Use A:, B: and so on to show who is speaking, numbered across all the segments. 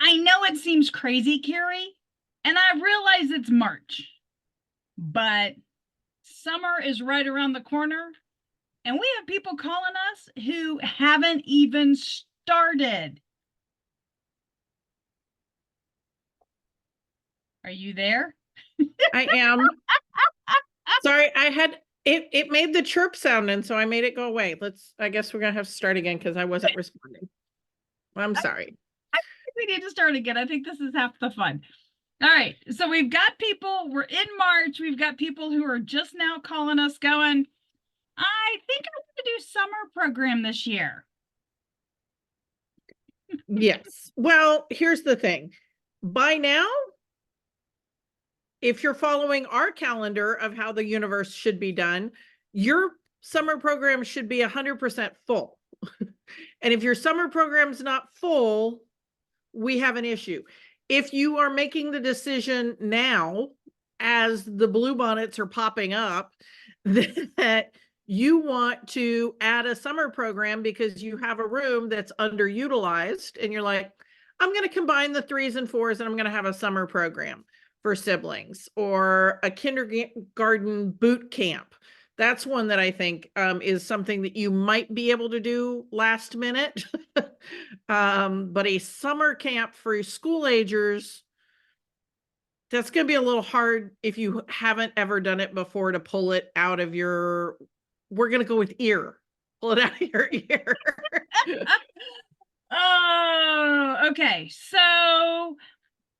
A: I know it seems crazy, Carrie, and I realize it's March, but summer is right around the corner, and we have people calling us who haven't even started. Are you there?
B: I am. Sorry, it made the chirp sound, and so I made it go away. I guess we're gonna have to start again because I wasn't responding. I'm sorry.
A: I think we need to start again. I think this is half the fun. All right. So we've got people, we're in March. We've got people who are just now calling us going, I think I'm going to do summer program this year.
B: Yes. Well, here's the thing. By now, if you're following our calendar of how the universe should be done, your summer program should be 100% full. And if your summer program's not full, we have an issue. If you are making the decision now, as the bluebonnets are popping up, that you want to add a summer program because you have a room that's underutilized and you're like, I'm going to combine the 3s and 4s and I'm going to have a summer program for siblings or a kindergarten boot camp. That's one that I think is something that you might be able to do last minute. But a summer camp for school agers, that's going to be a little hard if you haven't ever done it before to pull it out of your, we're going to go with ear. Pull it out of your ear.
A: Oh, okay. So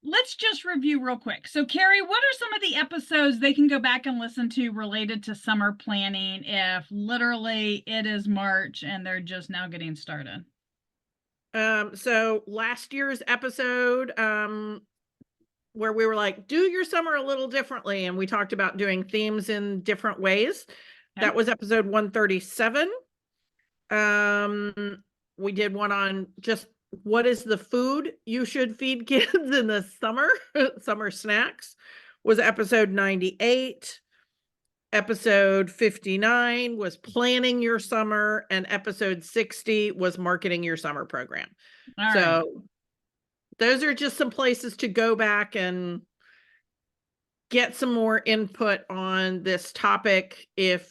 A: let's just review real quick. So, Carrie, what are some of the episodes they can go back and listen to related to summer planning if literally it is March and they're just now getting started?
B: So last year's episode, where we were like, do your summer a little differently. And we talked about doing themes in different ways. Okay. That was episode 137. We did one on just what is the food you should feed kids in the summer. Summer snacks was episode 98. Episode 59 was planning your summer, and episode 60 was marketing your summer program. All so right. Those are just some places to go back and get some more input on this topic. If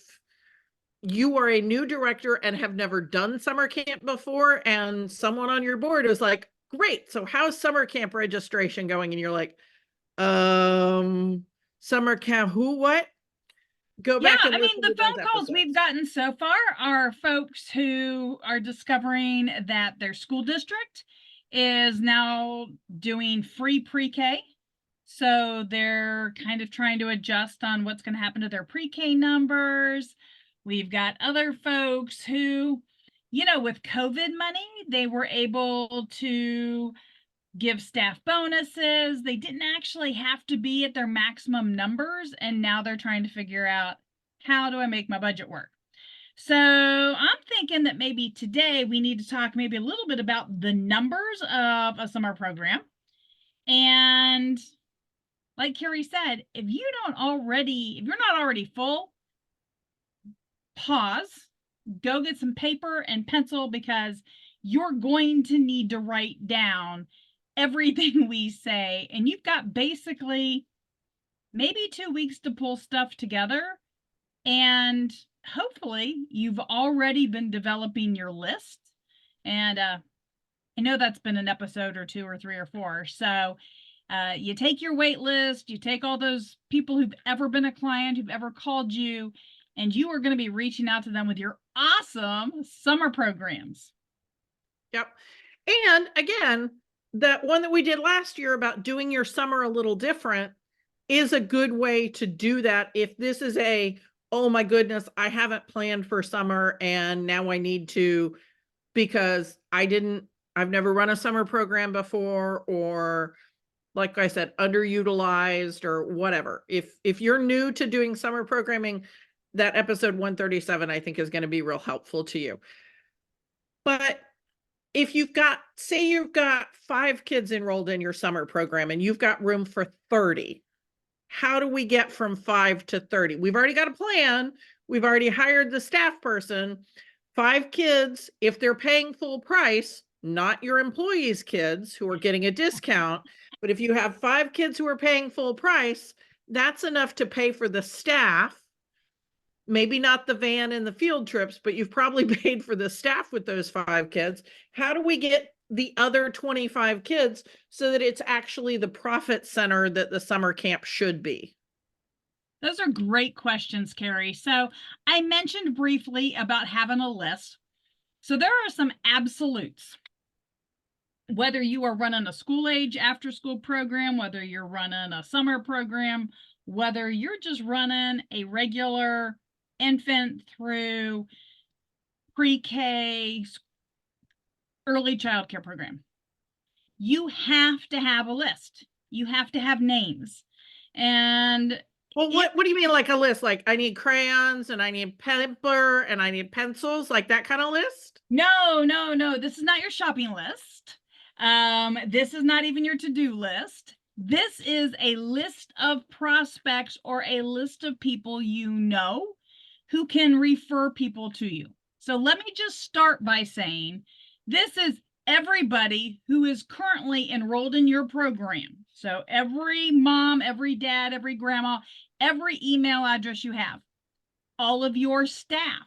B: you are a new director and have never done summer camp before, and someone on your board is like, great, so how's summer camp registration going? And you're like, summer camp, who, what? Go back. Yeah,
A: I mean, the phone calls we've gotten so far are folks who are discovering that their school district is now doing free pre-K. So they're kind of trying to adjust on what's going to happen to their pre-K numbers. We've got other folks who, with COVID money, they were able to give staff bonuses. They didn't actually have to be at their maximum numbers, and now they're trying to figure out, how do I make my budget work? So I'm thinking that maybe today we need to talk maybe a little bit about the numbers of a summer program. And like Carrie said, if you're not already full, pause, go get some paper and pencil, because you're going to need to write down everything we say, and you've got basically maybe 2 weeks to pull stuff together, and hopefully you've already been developing your list. And I know that's been an episode or 2 or 3 or 4. So you take your wait list, you take all those people who've ever been a client, who've ever called you, and you are going to be reaching out to them with your awesome summer programs.
B: Yep. And again, that one that we did last year about doing your summer a little different is a good way to do that. If this is oh my goodness, I haven't planned for summer and now I need to, because I've never run a summer program before, or like I said, underutilized or whatever. If you're new to doing summer programming, that episode 137, I think, is going to be real helpful to you. But if say you've got 5 kids enrolled in your summer program and you've got room for 30, how do we get from 5 to 30? We've already got a plan. We've already hired the staff person. 5 kids, if they're paying full price, not your employees' kids who are getting a discount, but if you have 5 kids who are paying full price, that's enough to pay for the staff. Maybe not the van and the field trips, but you've probably paid for the staff with those 5 kids. How do we get the other 25 kids so that it's actually the profit center that the summer camp should be?
A: Those are great questions, Carrie. So I mentioned briefly about having a list. So there are some absolutes. Whether you are running a school age after school program, whether you're running a summer program, whether you're just running a regular infant through pre-K, early childcare program, you have to have a list. You have to have names. And
B: Well, what do you mean like a list? Like I need crayons and I need paper and I need pencils, like that kind of list?
A: no, no, no, this is not your shopping list. This is not even your to-do list. This is a list of prospects or a list of people you know who can refer people to you. So let me just start by saying this is everybody who is currently enrolled in your program. So every mom, every dad, every grandma, every email address you have, all of your staff,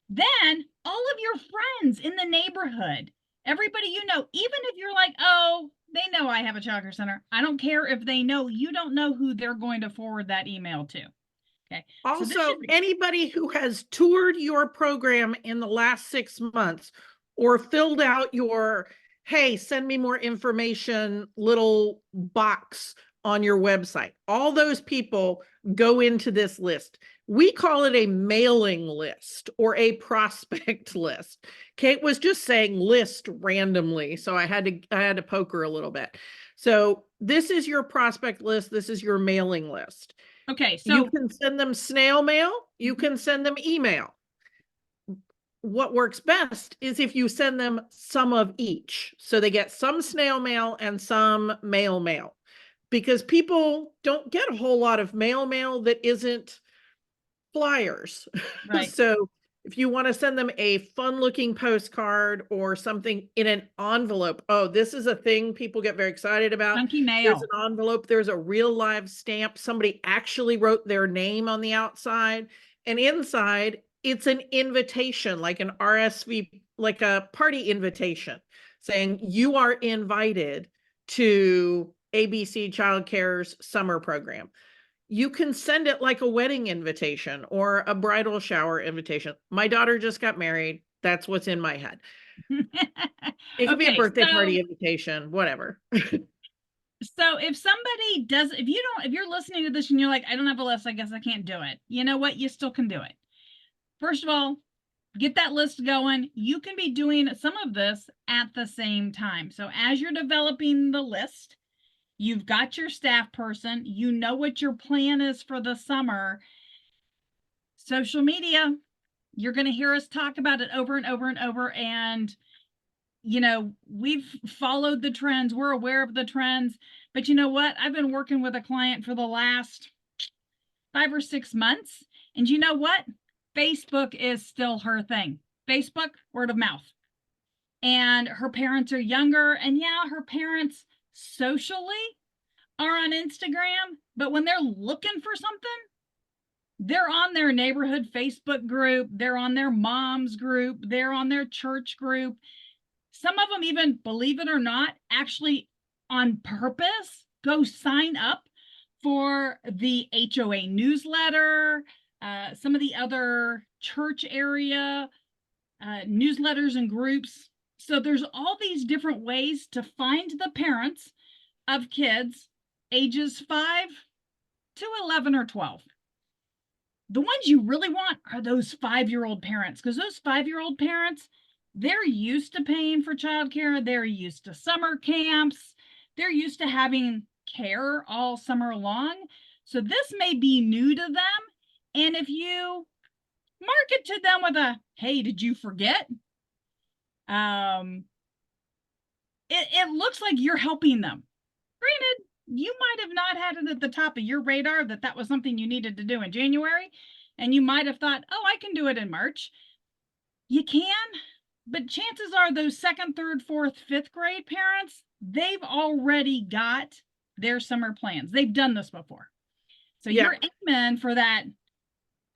A: then all of your friends in the neighborhood, everybody you know, even if you're like, oh, they know I have a childcare center. I don't care if they know, you don't know who they're going to forward that email to. Okay.
B: Also, anybody who has toured your program in the last 6 months or filled out your, hey, send me more information, little box on your website, all those people go into this list. We call it a mailing list or a prospect list. Kate was just saying list randomly, so I had to poke her a little bit. So this is your prospect list. This is your mailing list.
A: Okay, so
B: you can send them snail mail. You can send them email. What works best is if you send them some of each. So they get some snail mail and some mail, because people don't get a whole lot of mail that isn't flyers.
A: right.
B: So if you want to send them a fun looking postcard or something in an envelope, oh, this is a thing people get very excited about.
A: Chunky mail.
B: There's an envelope, there's a real live stamp. Somebody actually wrote their name on the outside, and inside it's an invitation, like an RSV, like a party invitation saying you are invited to ABC Childcare's summer program. You can send it like a wedding invitation or a bridal shower invitation. My daughter just got married. That's what's in my head. It could be a birthday party invitation, whatever.
A: So if somebody does, if you're listening to this and you're like, I don't have a list, I guess I can't do it. You know what? You still can do it. First of all, get that list going. You can be doing some of this at the same time. So as you're developing the list, you've got your staff person, you know what your plan is for the summer. Social media, you're going to hear us talk about it over and over and over. And, you know, we've followed the trends. We're aware of the trends. But you know what? I've been working with a client for the last 5 or 6 months. And you know what? Facebook is still her thing. Facebook, word of mouth. And her parents are younger. And yeah, her parents socially are on Instagram, but when they're looking for something, they're on their neighborhood Facebook group, they're on their mom's group, they're on their church group. Some of them even, believe it or not, actually on purpose go sign up for the HOA newsletter, some of the other church area newsletters and groups. So there's all these different ways to find the parents of kids ages 5 to 11 or 12. The ones you really want are those 5-year-old parents, because those 5-year-old parents, they're used to paying for childcare. They're used to summer camps. They're used to having care all summer long. So this may be new to them. And if you market to them with a, hey, did you forget? It looks like you're helping them. Granted, you might have not had it at the top of your radar that was something you needed to do in January. And you might have thought, oh, I can do it in March. You can, But chances are those second, third, fourth, fifth grade parents, they've already got their summer plans. They've done this before. So
B: Yeah.
A: you're aiming for that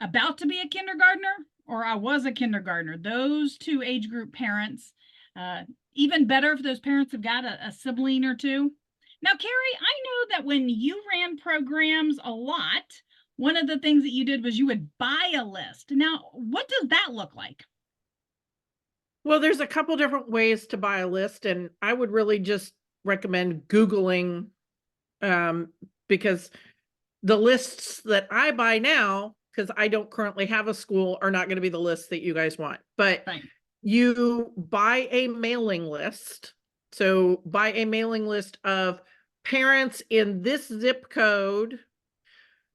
A: about to be a kindergartner or I was a kindergartner. Those two age group parents, uh, even better if those parents have got a sibling or two. Now, Carrie, I know that when you ran programs a lot, one of the things that you did was you would buy a list. Now, what does that look like?
B: Well, there's a couple different ways to buy a list, and I would really just recommend Googling, um, because the lists that I buy now, because I don't currently have a school, are not going to be the lists that you guys want. But
A: Right.
B: you buy a mailing list. So buy a mailing list of parents in this zip code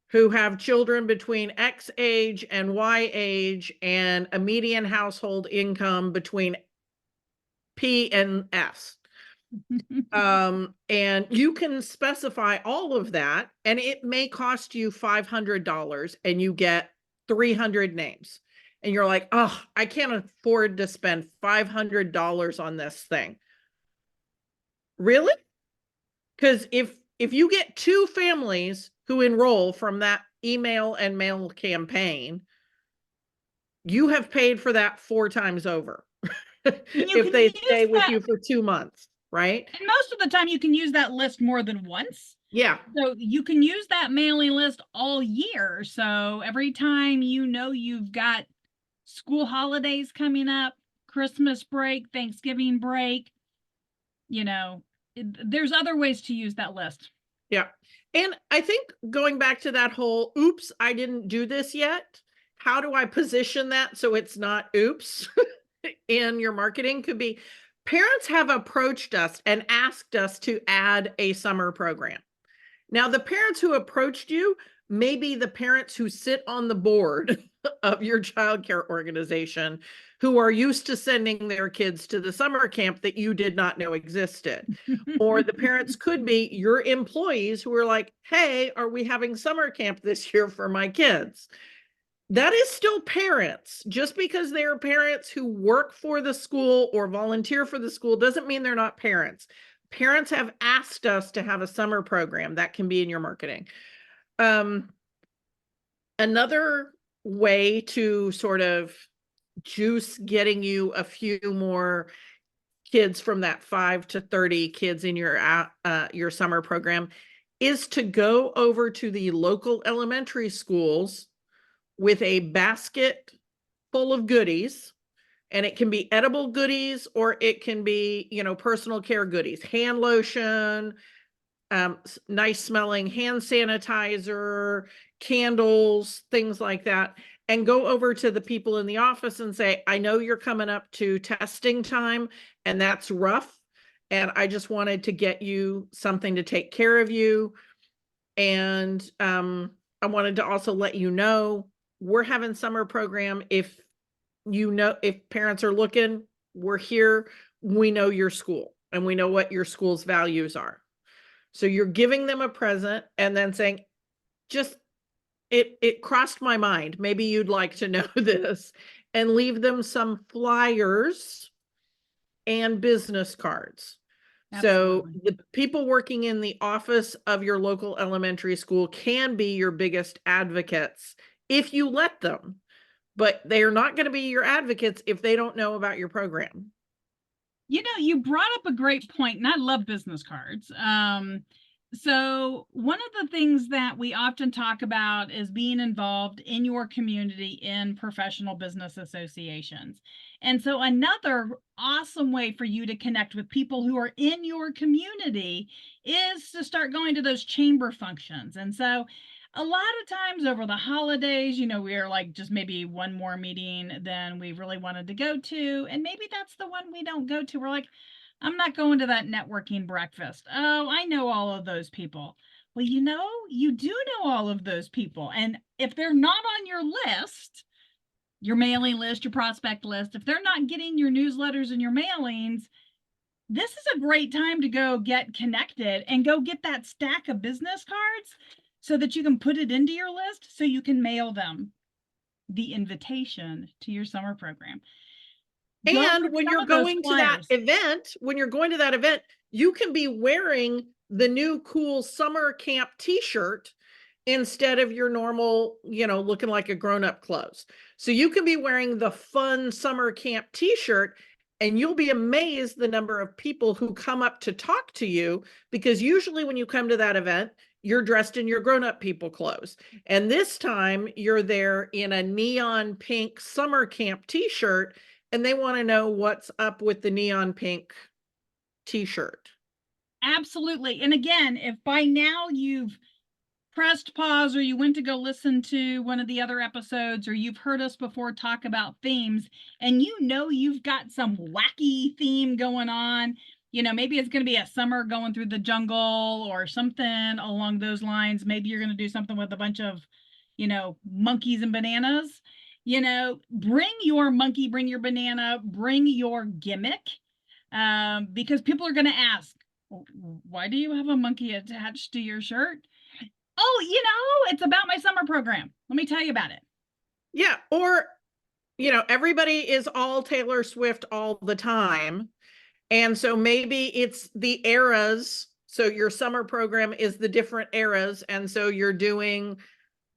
B: who have children between X age and Y age and a median household income between P and S. And you can specify all of that, and it may cost you $500 and you get 300 names. And you're like, oh, I can't afford to spend $500 on this thing. Really? Because if you get two families who enroll from that email and mail campaign, you have paid for that 4 times over.
A: And you
B: If
A: can
B: they
A: use
B: stay with
A: that,
B: you for 2 months, right?
A: and most of the time you can use that list more than once.
B: Yeah.
A: So you can use that mailing list all year. So every time you know you've got school holidays coming up, Christmas break, Thanksgiving break, you know, there's other ways to use that list.
B: Yeah. And I think going back to that whole, oops, I didn't do this yet. How do I position that so it's not oops in your marketing? Could be parents have approached us and asked us to add a summer program. Now, the parents who approached you may be the parents who sit on the board of your childcare organization who are used to sending their kids to the summer camp that you did not know existed. Or the parents could be your employees who are like, hey, are we having summer camp this year for my kids? That is still parents. Just because they are parents who work for the school or volunteer for the school doesn't mean they're not parents. Parents have asked us to have a summer program that can be in your marketing. Another way to sort of juice getting you a few more kids from that 5 to 30 kids in your summer program is to go over to the local elementary schools with a basket full of goodies. And it can be edible goodies or it can be, personal care goodies, hand lotion, nice smelling hand sanitizer, candles, things like that. And go over to the people in the office and say, I know you're coming up to testing time and that's rough. And I just wanted to get you something to take care of you. And I wanted to also let you know we're having summer program. If parents are looking, we're here. We know your school and we know what your school's values are. So you're giving them a present and then saying, just, it crossed my mind. Maybe you'd like to know this, and leave them some flyers and business cards.
A: Absolutely.
B: So the people working in the office of your local elementary school can be your biggest advocates if you let them, but they are not going to be your advocates if they don't know about your program.
A: You know, you brought up a great point, and I love business cards. So one of the things that we often talk about is being involved in your community in professional business associations. And so another awesome way for you to connect with people who are in your community is to start going to those chamber functions. And so a lot of times over the holidays, we are like just maybe one more meeting than we really wanted to go to. And maybe that's the one we don't go to. We're like, I'm not going to that networking breakfast. Oh, I know all of those people. Well, you do know all of those people. And if they're not on your list, your mailing list, your prospect list, if they're not getting your newsletters and your mailings, this is a great time to go get connected and go get that stack of business cards so that you can put it into your list so you can mail them the invitation to your summer program. Go
B: And
A: with
B: when
A: some
B: you're
A: of those
B: going to that
A: flyers.
B: event, you can be wearing the new cool summer camp t-shirt instead of your normal, looking like a grown-up clothes. So you can be wearing the fun summer camp t-shirt, and you'll be amazed the number of people who come up to talk to you, because usually when you come to that event, you're dressed in your grown-up people clothes. And this time you're there in a neon pink summer camp t-shirt, and they want to know what's up with the neon pink t-shirt.
A: Absolutely. And again, if by now you've pressed pause or you went to go listen to one of the other episodes, or you've heard us before talk about themes, and you've got some wacky theme going on, maybe it's going to be a summer going through the jungle or something along those lines. Maybe you're going to do something with a bunch of monkeys and bananas. Bring your monkey, bring your banana, bring your gimmick, because people are going to ask, why do you have a monkey attached to your shirt? Oh, it's about my summer program. Let me tell you about it.
B: Yeah. Or, everybody is all Taylor Swift all the time. And so maybe it's the eras. So your summer program is the different eras. And so you're doing,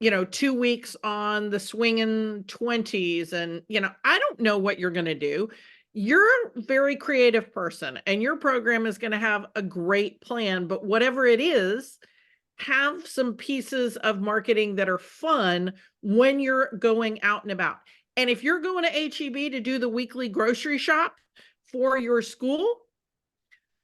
B: 2 weeks on the swinging 20s. And, I don't know what you're going to do. You're a very creative person, and your program is going to have a great plan, but whatever it is, have some pieces of marketing that are fun when you're going out and about. And if you're going to HEB to do the weekly grocery shop for your school,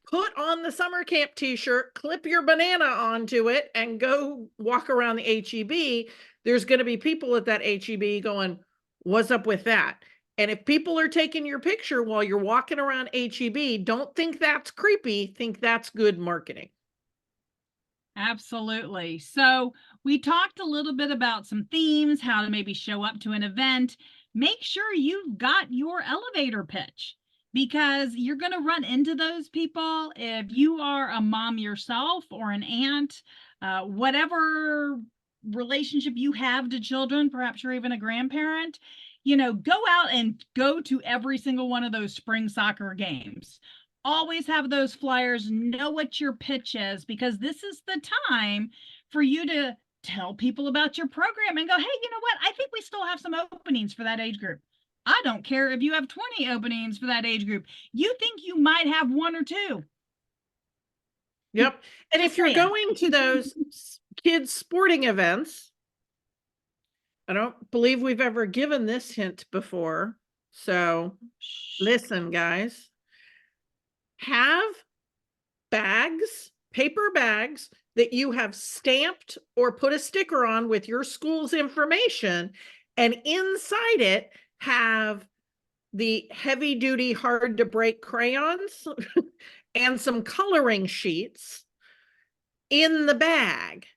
B: put on the summer camp t-shirt, clip your banana onto it, and go walk around the HEB. There's going to be people at that HEB going, what's up with that? And if people are taking your picture while you're walking around HEB, don't think that's creepy. Think that's good marketing.
A: Absolutely. So we talked a little bit about some themes, how to maybe show up to an event. Make sure you've got your elevator pitch, because you're going to run into those people. If you are a mom yourself or an aunt, whatever relationship you have to children, perhaps you're even a grandparent, go out and go to every single one of those spring soccer games. Always have those flyers, know what your pitch is, because this is the time for you to tell people about your program and go, hey, you know what? I think we still have some openings for that age group. I don't care if you have 20 openings for that age group. You think you might have one or two.
B: Yep. And if you're going to those kids sporting events, I don't believe we've ever given this hint before. So listen, guys, have bags, paper bags that you have stamped or put a sticker on with your school's information. And inside it have the heavy duty, hard to break crayons and some coloring sheets in the bag.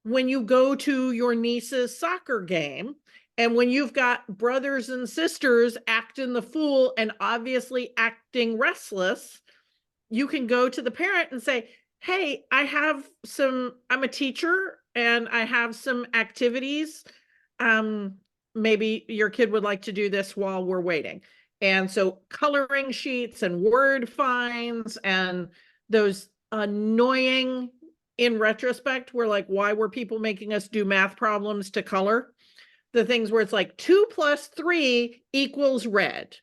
B: When you go to your niece's soccer game, and when you've got brothers and sisters acting the fool and obviously acting restless, you can go to the parent and say, hey, I'm a teacher and I have some activities. Maybe your kid would like to do this while we're waiting. And so coloring sheets and word finds and those annoying, in retrospect, we're like, why were people making us do math problems to color? The things where it's like 2 + 3 = red.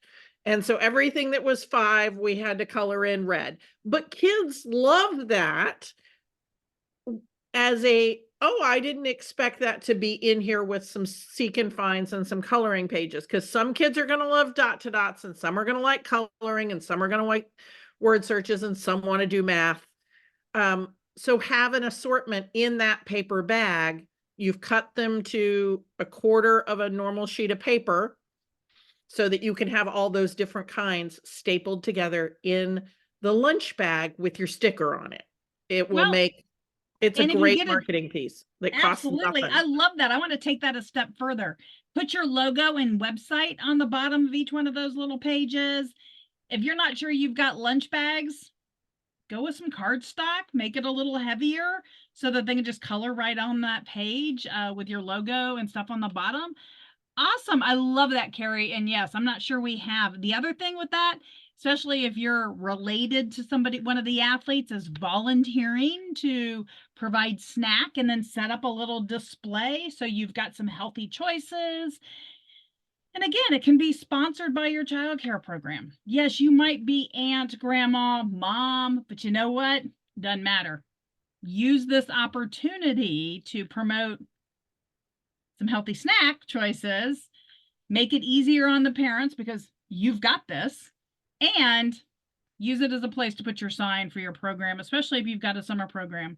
B: And so everything that was 5, we had to color in red. But kids love that as I didn't expect that to be in here with some seek and finds and some coloring pages, because some kids are going to love dot to dots and some are going to like coloring and some are going to like word searches and some want to do math. So have an assortment in that paper bag. You've cut them to 1/4 of a normal sheet of paper so that you can have all those different kinds stapled together in the lunch bag with your sticker on it. It's a great marketing piece that costs
A: absolutely.
B: nothing.
A: I love that. I want to take that a step further. Put your logo and website on the bottom of each one of those little pages. If you're not sure you've got lunch bags, go with some cardstock, make it a little heavier so that they can just color right on that page with your logo and stuff on the bottom. Awesome. I love that, Carrie. And yes, I'm not sure we have. The other thing with that, especially if you're related to somebody, one of the athletes, is volunteering to provide snack and then set up a little display so you've got some healthy choices. And again, it can be sponsored by your childcare program. Yes, you might be aunt, grandma, mom, but you know what? Doesn't matter. Use this opportunity to promote some healthy snack choices, make it easier on the parents because you've got this, and use it as a place to put your sign for your program, especially if you've got a summer program.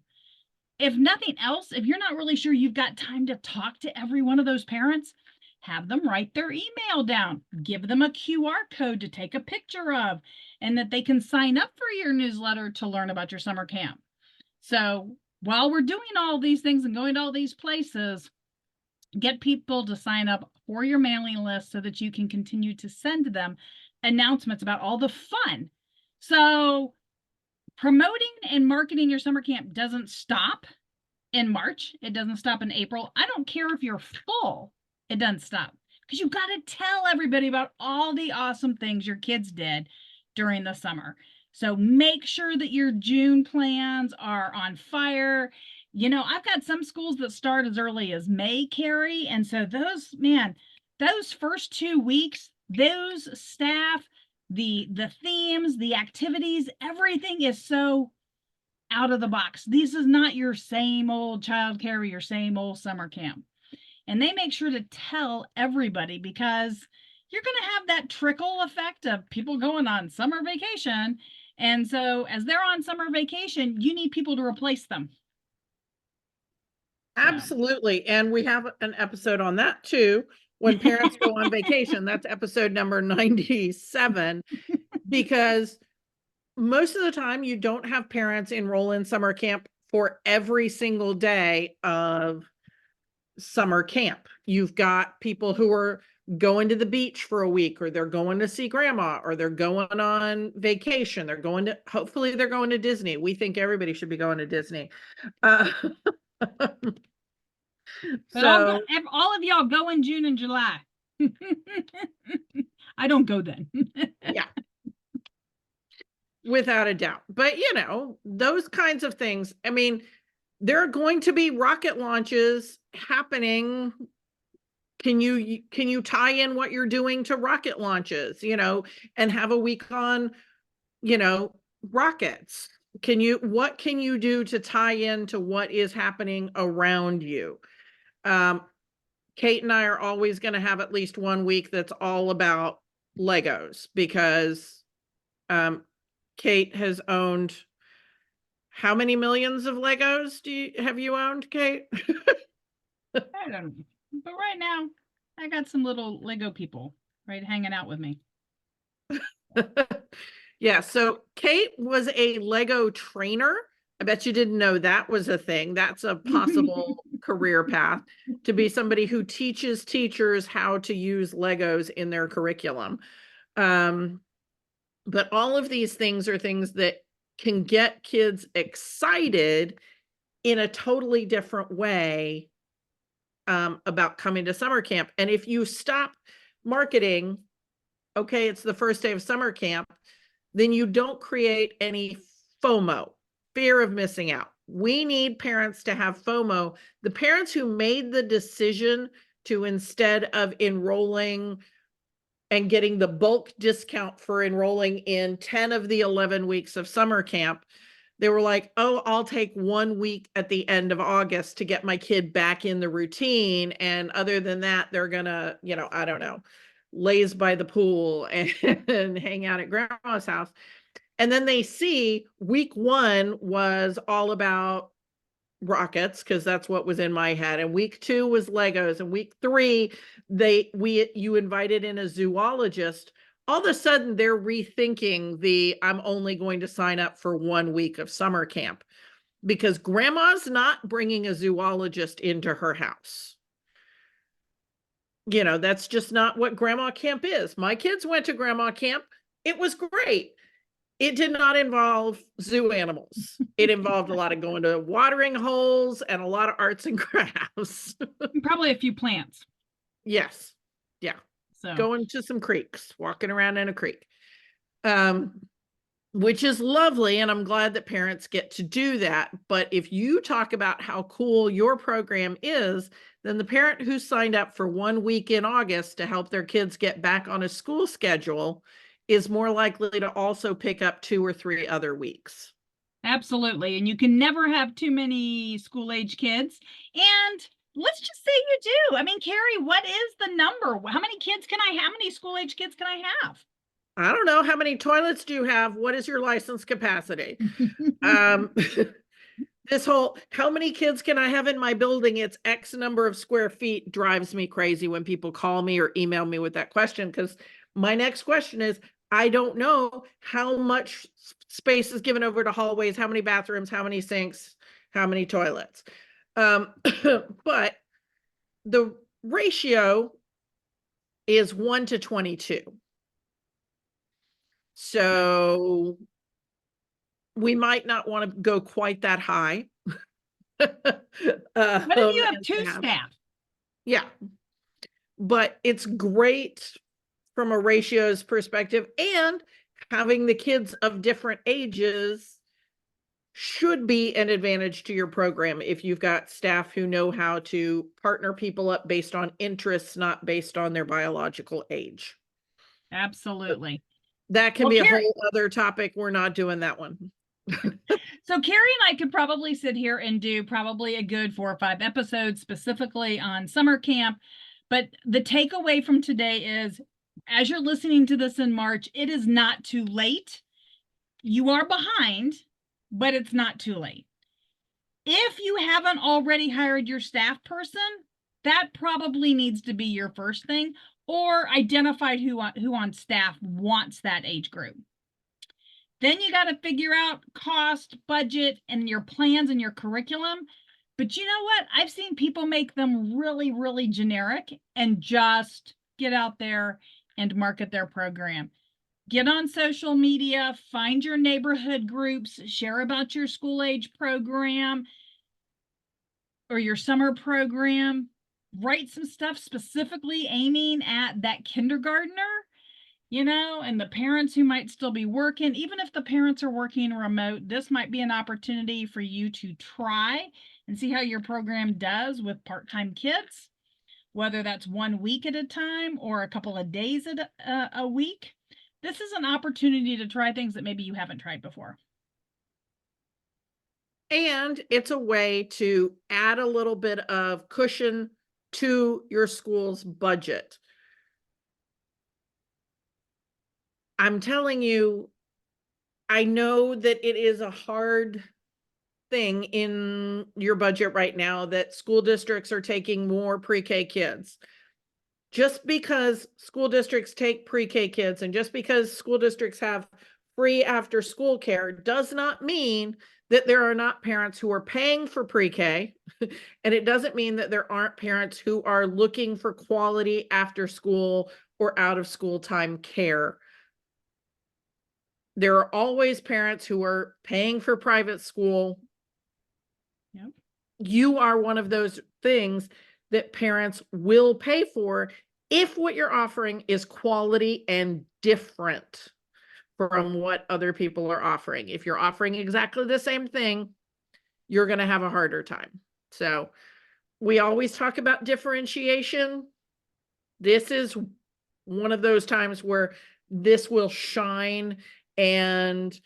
A: If nothing else, if you're not really sure you've got time to talk to every one of those parents, have them write their email down, give them a QR code to take a picture of, and that they can sign up for your newsletter to learn about your summer camp. So while we're doing all these things and going to all these places, get people to sign up for your mailing list so that you can continue to send them announcements about all the fun. So promoting and marketing your summer camp doesn't stop in March. It doesn't stop in April. I don't care if you're full. It doesn't stop because you've got to tell everybody about all the awesome things your kids did during the summer. So make sure that your June plans are on fire. You know, I've got some schools that start as early as May, Carrie. And so those, man, those first 2 weeks, those staff, the themes, the activities, everything is so out of the box. This is not your same old childcare or your same old summer camp. And they make sure to tell everybody because you're going to have that trickle effect of people going on summer vacation. And so as they're on summer vacation, you need people to replace them.
B: Absolutely. And we have an episode on that too. When parents go on vacation, that's episode number 97, because most of the time you don't have parents enroll in summer camp for every single day of summer camp. You've got people who are going to the beach for a week, or they're going to see grandma, or they're going on vacation. Hopefully they're going to Disney. We think everybody should be going to Disney.
A: But all of y'all go in June and July. I don't go then.
B: Yeah. Without a doubt. But you know, those kinds of things. I mean, there are going to be rocket launches happening. Can you tie in what you're doing to rocket launches, you know, and have a week on, you know, rockets? What can you do to tie into what is happening around you? Kate and I are always going to have at least 1 week that's all about Legos, because Kate has owned how many millions of Legos have you owned, Kate?
A: I don't know. But right now, I got some little Lego people right hanging out with me.
B: Yeah, so Kate was a Lego trainer. I bet you didn't know that was a thing. That's a possible career path, to be somebody who teaches teachers how to use Legos in their curriculum. But all of these things are things that can get kids excited in a totally different way about coming to summer camp. And if you stop marketing, okay, it's the first day of summer camp, then you don't create any FOMO, fear of missing out. We need parents to have FOMO. The parents who made the decision to, instead of enrolling and getting the bulk discount for enrolling in 10 of the 11 weeks of summer camp, they were like, oh, I'll take 1 week at the end of August to get my kid back in the routine. And other than that, they're gonna, you know, I don't know, laze by the pool and hang out at grandma's house. And then they see week 1 was all about rockets, because that's what was in my head. And week 2 was Legos. And week 3, you invited in a zoologist. All of a sudden they're rethinking I'm only going to sign up for 1 week of summer camp, because grandma's not bringing a zoologist into her house. You know, that's just not what grandma camp is. My kids went to grandma camp. It was great. It did not involve zoo animals. It involved a lot of going to watering holes and a lot of arts and crafts.
A: Probably a few plants.
B: Yes. Yeah.
A: So
B: Going to some creeks, walking around in a creek. Which is lovely, and I'm glad that parents get to do that. But if you talk about how cool your program is, then the parent who signed up for 1 week in August to help their kids get back on a school schedule is more likely to also pick up 2 or 3 other weeks.
A: absolutely. And you can never have too many school age kids. And let's just say you do. I mean, Carrie, what is the number? How many kids can I, how many school age kids can I have?
B: I don't know, how many toilets do you have? What is your license capacity? Um, this whole, how many kids can I have in my building? It's X number of square feet drives me crazy when people call me or email me with that question, because my next question is, I don't know how much space is given over to hallways, how many bathrooms, how many sinks, how many toilets. But the ratio is 1 to 22. So we might not want to go quite that high.
A: What if you have
B: and
A: two staff?
B: Yeah, but it's great from a ratios perspective, and having the kids of different ages should be an advantage to your program if you've got staff who know how to partner people up based on interests, not based on their biological age.
A: Absolutely.
B: That can
A: Well,
B: be a
A: Carrie,
B: whole other topic. We're not doing that one.
A: so Carrie and I could probably sit here and do probably a good 4 or 5 episodes specifically on summer camp. But the takeaway from today is, as you're listening to this in March, it is not too late. You are behind, but it's not too late. If you haven't already hired your staff person, that probably needs to be your first thing, or identified who on staff wants that age group. Then you got to figure out cost, budget, and your plans and your curriculum. But you know what? I've seen people make them really, really generic and just get out there and market their program. Get on social media, find your neighborhood groups, share about your school age program or your summer program. Write some stuff specifically aiming at that kindergartner, and the parents who might still be working. Even if the parents are working remote, this might be an opportunity for you to try and see how your program does with part-time kids, whether that's 1 week at a time or a couple of days at a week. This is an opportunity to try things that maybe you haven't tried before.
B: And it's a way to add a little bit of cushion to your school's budget. I'm telling you, I know that it is a hard thing in your budget right now that school districts are taking more pre-K kids. Just because school districts take pre-K kids and just because school districts have free after school care does not mean that there are not parents who are paying for pre-K. And it doesn't mean that there aren't parents who are looking for quality after school or out of school time care. There are always parents who are paying for private school.
A: Yep.
B: You are one of those things that parents will pay for if what you're offering is quality and different from what other people are offering. If you're offering exactly the same thing, you're going to have a harder time. So we always talk about differentiation. This is one of those times where this will shine. And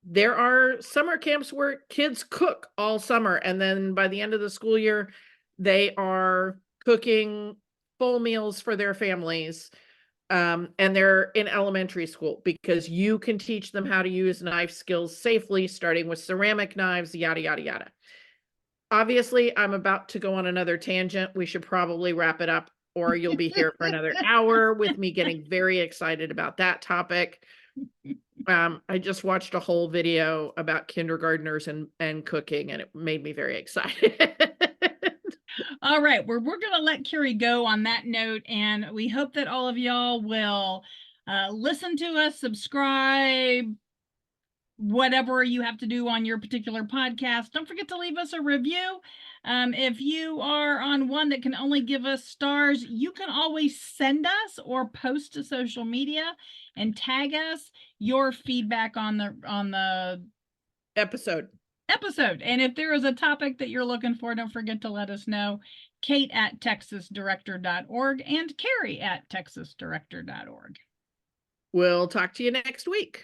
B: there are summer camps where kids cook all summer, and then by the end of the school year, they are cooking full meals for their families. And they're in elementary school because you can teach them how to use knife skills safely, starting with ceramic knives, yada, yada, yada. Obviously, I'm about to go on another tangent. We should probably wrap it up, or you'll be here for another hour with me getting very excited about that topic. I just watched a whole video about kindergartners and cooking, and it made me very excited.
A: All right, we're going to let Carrie go on that note, and we hope that all of y'all will listen to us, subscribe, whatever you have to do on your particular podcast. Don't forget to leave us a review. If you are on one that can only give us stars, you can always send us or post to social media and tag us your feedback on the
B: Episode.
A: episode. And if there is a topic that you're looking for, don't forget to let us know. Kate at texasdirector.org and Carrie at texasdirector.org.
B: We'll talk to you next week.